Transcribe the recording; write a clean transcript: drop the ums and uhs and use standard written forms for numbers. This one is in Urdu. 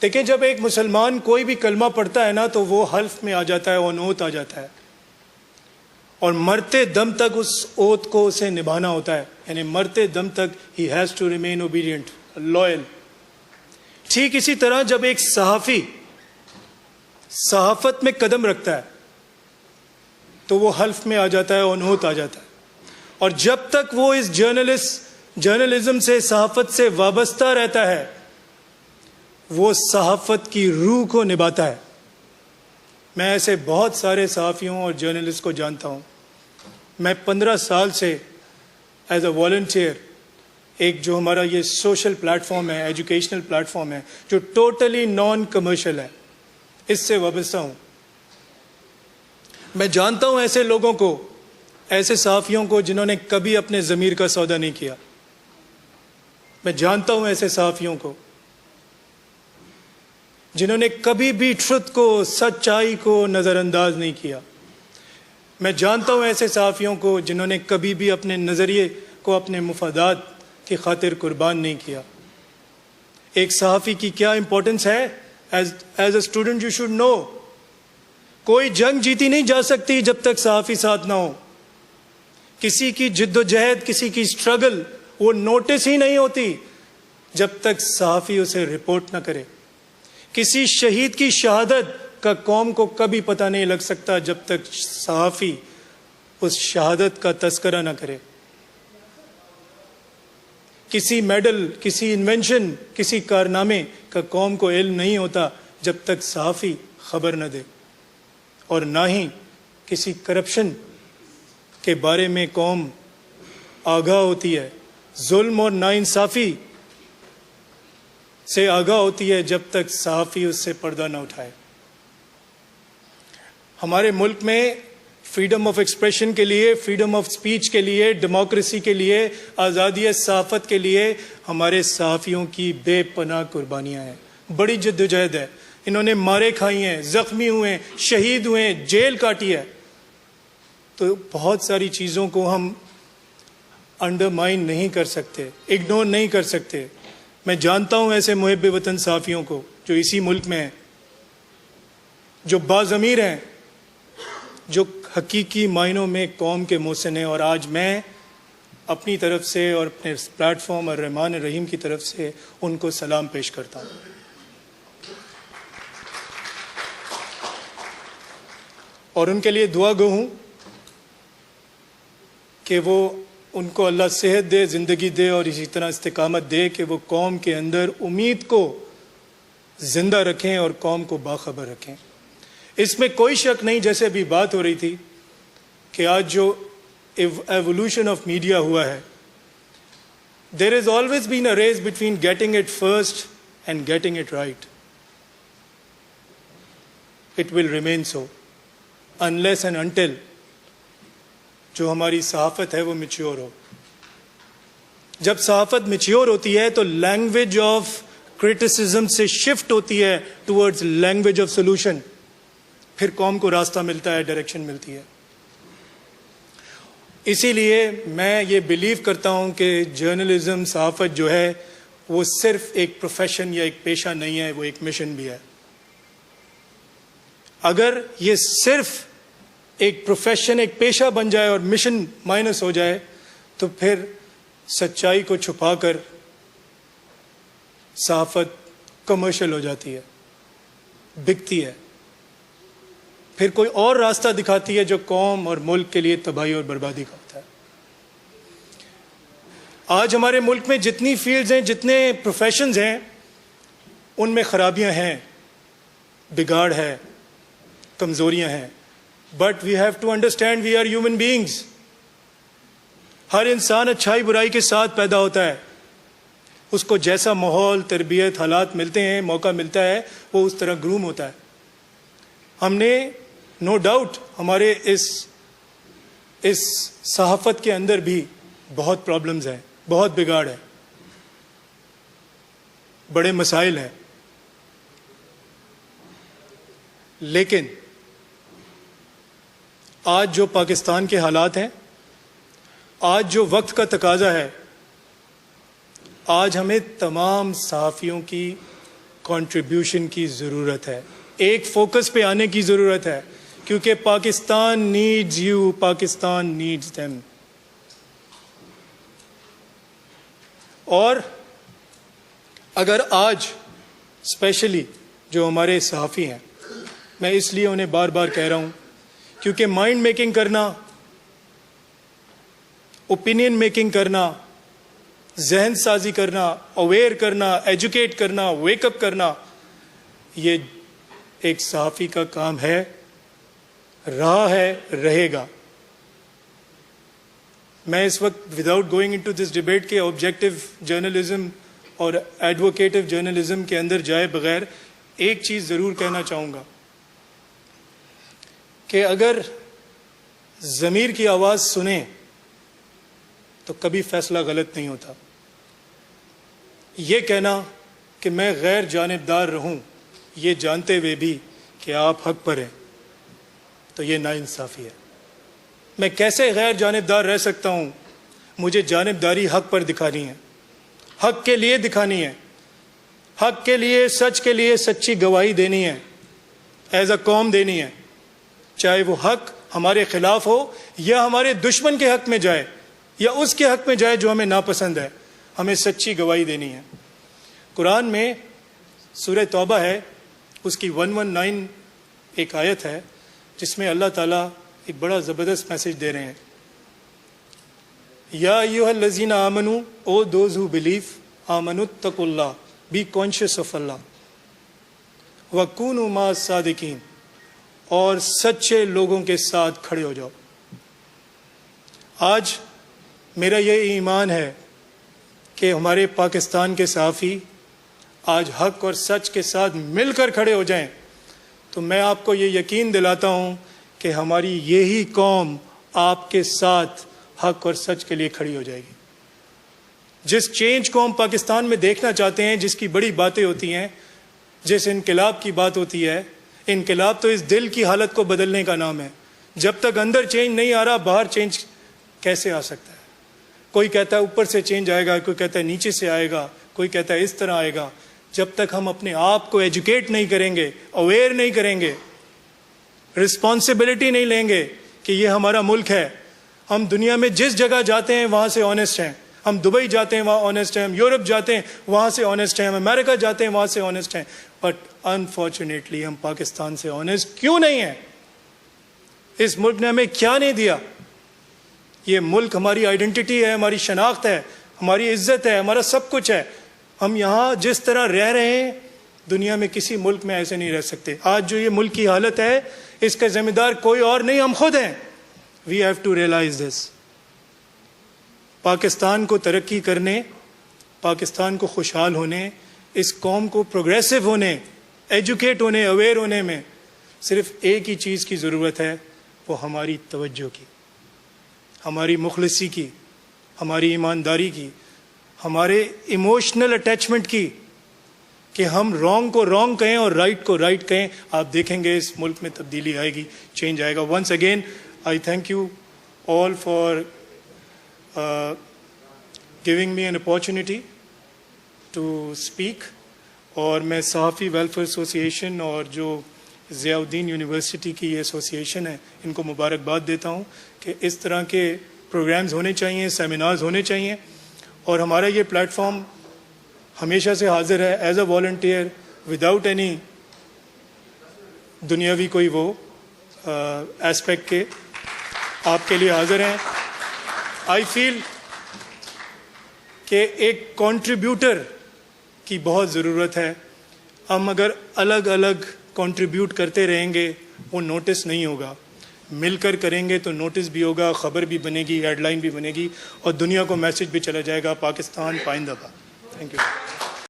دیکھیں، جب ایک مسلمان کوئی بھی کلمہ پڑھتا ہے نا تو وہ حلف میں آ جاتا ہے، اونوت آ جاتا ہے، اور مرتے دم تک اس اوت کو اسے نبھانا ہوتا ہے، یعنی مرتے دم تک ہی has to remain obedient, loyal. ٹھیک اسی طرح جب ایک صحافی صحافت میں قدم رکھتا ہے تو وہ حلف میں آ جاتا ہے، اونوت آ جاتا ہے، اور جب تک وہ اس جرنلزم سے، صحافت سے وابستہ رہتا ہے، وہ صحافت کی روح کو نبھاتا ہے۔ میں ایسے بہت سارے صحافیوں اور جرنلسٹ کو جانتا ہوں۔ میں 15 سال سے ایز اے والنٹیئر ایک جو ہمارا یہ سوشل پلیٹ فارم ہے، ایجوکیشنل پلیٹ فارم ہے، جو ٹوٹلی نان کمرشل ہے، اس سے وابستہ ہوں۔ میں جانتا ہوں ایسے لوگوں کو، ایسے صحافیوں کو جنہوں نے کبھی اپنے ضمیر کا سودا نہیں کیا۔ میں جانتا ہوں ایسے صحافیوں کو جنہوں نے کبھی بھی ٹروتھ کو، سچائی کو نظر انداز نہیں کیا۔ میں جانتا ہوں ایسے صحافیوں کو جنہوں نے کبھی بھی اپنے نظریے کو اپنے مفادات کی خاطر قربان نہیں کیا۔ ایک صحافی کی کیا امپورٹنس ہے؟ As a student you should know, کوئی جنگ جیتی نہیں جا سکتی جب تک صحافی ساتھ نہ ہو۔ کسی کی جد و جہد، کسی کی اسٹرگل وہ نوٹس ہی نہیں ہوتی جب تک صحافی اسے رپورٹ نہ کرے۔ کسی شہید کی شہادت کا قوم کو کبھی پتہ نہیں لگ سکتا جب تک صحافی اس شہادت کا تذکرہ نہ کرے۔ کسی میڈل، کسی انوینشن، کسی کارنامے کا قوم کو علم نہیں ہوتا جب تک صحافی خبر نہ دے، اور نہ ہی کسی کرپشن کے بارے میں قوم آگاہ ہوتی ہے، ظلم اور ناانصافی سے آگاہ ہوتی ہے جب تک صحافی اس سے پردہ نہ اٹھائے۔ ہمارے ملک میں فریڈم آف ایکسپریشن کے لیے، فریڈم آف سپیچ کے لیے، ڈیموکریسی کے لیے، آزادی صحافت کے لیے ہمارے صحافیوں کی بے پناہ قربانیاں ہیں، بڑی جدوجہد ہے۔ انہوں نے مارے کھائی ہیں، زخمی ہوئے ہیں، شہید ہوئے ہیں، جیل کاٹی ہے۔ تو بہت ساری چیزوں کو ہم انڈرمائن نہیں کر سکتے، اگنور نہیں کر سکتے۔ میں جانتا ہوں ایسے محب وطن صحافیوں کو جو اسی ملک میں ہیں، جو باضمیر ہیں، جو حقیقی معنوں میں قوم کے محسن ہیں، اور آج میں اپنی طرف سے اور اپنے پلیٹ فارم اور رحمان الرحیم کی طرف سے ان کو سلام پیش کرتا ہوں۔ اور ان کے لیے دعا گو ہوں کہ وہ ان کو اللہ صحت دے، زندگی دے، اور اسی طرح استقامت دے کہ وہ قوم کے اندر امید کو زندہ رکھیں اور قوم کو باخبر رکھیں۔ اس میں کوئی شک نہیں، جیسے ابھی بات ہو رہی تھی کہ آج جو ایوولوشن آف میڈیا ہوا ہے، there is always been a race between getting it first and getting it right. It will remain so unless and until جو ہماری صحافت ہے وہ میچیور ہو۔ جب صحافت میچیور ہوتی ہے تو لینگویج آف کرٹیسزم سے شفٹ ہوتی ہے ٹورڈز لینگویج آف سولوشن، پھر قوم کو راستہ ملتا ہے، ڈائریکشن ملتی ہے۔ اسی لیے میں یہ بلیو کرتا ہوں کہ جرنلزم، صحافت جو ہے وہ صرف ایک پروفیشن یا ایک پیشہ نہیں ہے، وہ ایک مشن بھی ہے۔ اگر یہ صرف ایک پروفیشن، ایک پیشہ بن جائے اور مشن مائنس ہو جائے تو پھر سچائی کو چھپا کر صحافت کمرشل ہو جاتی ہے، بکتی ہے، پھر کوئی اور راستہ دکھاتی ہے جو قوم اور ملک کے لیے تباہی اور بربادی کا ہوتا ہے۔ آج ہمارے ملک میں جتنی فیلڈز ہیں، جتنے پروفیشنز ہیں، ان میں خرابیاں ہیں، بگاڑ ہے، کمزوریاں ہیں، but we have to understand we are human beings. ہر انسان اچھائی برائی کے ساتھ پیدا ہوتا ہے، اس کو جیسا ماحول، تربیت، حالات ملتے ہیں، موقع ملتا ہے، وہ اس طرح گروم ہوتا ہے۔ ہم نے نو ڈاؤٹ ہمارے اس صحافت کے اندر بھی بہت پرابلمز ہیں، بہت بگاڑ ہے، بڑے مسائل ہیں، لیکن آج جو پاکستان کے حالات ہیں، آج جو وقت کا تقاضا ہے، آج ہمیں تمام صحافیوں کی کنٹریبیوشن کی ضرورت ہے, ایک فوکس پہ آنے کی ضرورت ہے, کیونکہ Pakistan needs you, Pakistan needs them. اور اگر آج اسپیشلی جو ہمارے صحافی ہیں, میں اس لیے انہیں بار بار کہہ رہا ہوں, کیونکہ مائنڈ میکنگ کرنا, اوپینین میکنگ کرنا, ذہن سازی کرنا, اویئر کرنا, ایجوکیٹ کرنا, ویک اپ کرنا, یہ ایک صحافی کا کام ہے, رہا ہے, رہے گا. میں اس وقت without going into this debate کے آبجیکٹو جرنلزم اور ایڈوکیٹو جرنلزم کے اندر جائے بغیر ایک چیز ضرور کہنا چاہوں گا کہ اگر ضمیر کی آواز سنیں تو کبھی فیصلہ غلط نہیں ہوتا. یہ کہنا کہ میں غیر جانبدار رہوں یہ جانتے ہوئے بھی کہ آپ حق پر ہیں, تو یہ ناانصافی ہے. میں کیسے غیر جانبدار رہ سکتا ہوں؟ مجھے جانبداری حق پر دکھانی ہے, حق کے لیے دکھانی ہے, حق کے لیے, سچ کے لیے سچی گواہی دینی ہے, ایز اے قوم دینی ہے, چاہے وہ حق ہمارے خلاف ہو یا ہمارے دشمن کے حق میں جائے یا اس کے حق میں جائے جو ہمیں ناپسند ہے, ہمیں سچی گواہی دینی ہے. قرآن میں سورہ توبہ ہے, اس کی 119 ایک آیت ہے جس میں اللہ تعالیٰ ایک بڑا زبردست میسج دے رہے ہیں. یا ایھا الذین آمنوا, او دوز ہو بلیو, آمنوا اتقوا اللہ, بی کانشیس آف اللہ, وکونوا مع الصادقین, اور سچے لوگوں کے ساتھ کھڑے ہو جاؤ. آج میرا یہ ایمان ہے کہ ہمارے پاکستان کے صحافی آج حق اور سچ کے ساتھ مل کر کھڑے ہو جائیں تو میں آپ کو یہ یقین دلاتا ہوں کہ ہماری یہی قوم آپ کے ساتھ حق اور سچ کے لیے کھڑی ہو جائے گی. جس چینج کو ہم پاکستان میں دیکھنا چاہتے ہیں, جس کی بڑی باتیں ہوتی ہیں, جس انقلاب کی بات ہوتی ہے, انقلاب تو اس دل کی حالت کو بدلنے کا نام ہے. جب تک اندر چینج نہیں آ رہا, باہر چینج کیسے آ سکتا ہے؟ کوئی کہتا ہے اوپر سے چینج آئے گا, کوئی کہتا ہے نیچے سے آئے گا, کوئی کہتا ہے اس طرح آئے گا. جب تک ہم اپنے آپ کو ایجوکیٹ نہیں کریں گے, اویئر نہیں کریں گے, رسپانسبلٹی نہیں لیں گے کہ یہ ہمارا ملک ہے. ہم دنیا میں جس جگہ جاتے ہیں وہاں سے آنیسٹ ہیں, ہم دبئی جاتے ہیں وہاں آنیسٹ ہیں, ہم یورپ جاتے ہیں وہاں سے آنیسٹ ہیں, ہم امریکہ جاتے ہیں وہاں سے آنیسٹ ہیں, بٹ انفارچونیٹلی ہم پاکستان سے آنیسٹ کیوں نہیں ہیں؟ اس ملک نے ہمیں کیا نہیں دیا؟ یہ ملک ہماری آئیڈینٹی ہے, ہماری شناخت ہے, ہماری عزت ہے, ہمارا سب کچھ ہے. ہم یہاں جس طرح رہ رہے ہیں دنیا میں کسی ملک میں ایسے نہیں رہ سکتے. آج جو یہ ملک کی حالت ہے اس کا ذمہ دار کوئی اور نہیں, ہم خود ہیں. وی ہیو ٹو ریئلائز دس. پاکستان کو ترقی کرنے, پاکستان کو خوشحال ہونے, اس قوم کو پروگریسو ہونے, ایجوکیٹ ہونے, اویئر ہونے میں صرف ایک ہی چیز کی ضرورت ہے, وہ ہماری توجہ کی, ہماری مخلصی کی, ہماری ایمانداری کی, ہمارے ایموشنل اٹیچمنٹ کی, کہ ہم رانگ کو رانگ کہیں اور رائٹ کو رائٹ کہیں. آپ دیکھیں گے اس ملک میں تبدیلی آئے گی, چینج آئے گا. Once again I thank you all for giving me an opportunity to speak. اور میں صحافی ویلفیئر ایسوسی ایشن اور جو ضیاء الدین یونیورسٹی کی یہ ایسوسی ایشن ہے ان کو مبارکباد دیتا ہوں کہ اس طرح کے پروگرامز ہونے چاہیے, سیمینارز ہونے چاہیے. اور ہمارا یہ پلیٹ فارم ہمیشہ سے حاضر ہے ایز اے والنٹیئر, وداؤٹ اینی دنیاوی کوئی وہ ایسپیکٹ کے آپ کے لیے حاضر ہیں. آئی فیل کہ ایک کنٹریبیوٹر کی بہت ضرورت ہے. ہم اگر الگ الگ کنٹریبیوٹ کرتے رہیں گے وہ نوٹس نہیں ہوگا, مل کر کریں گے تو نوٹس بھی ہوگا, خبر بھی بنے گی, ہیڈ لائن بھی بنے گی, اور دنیا کو میسج بھی چلا جائے گا, پاکستان پائندہ باد. Thank you.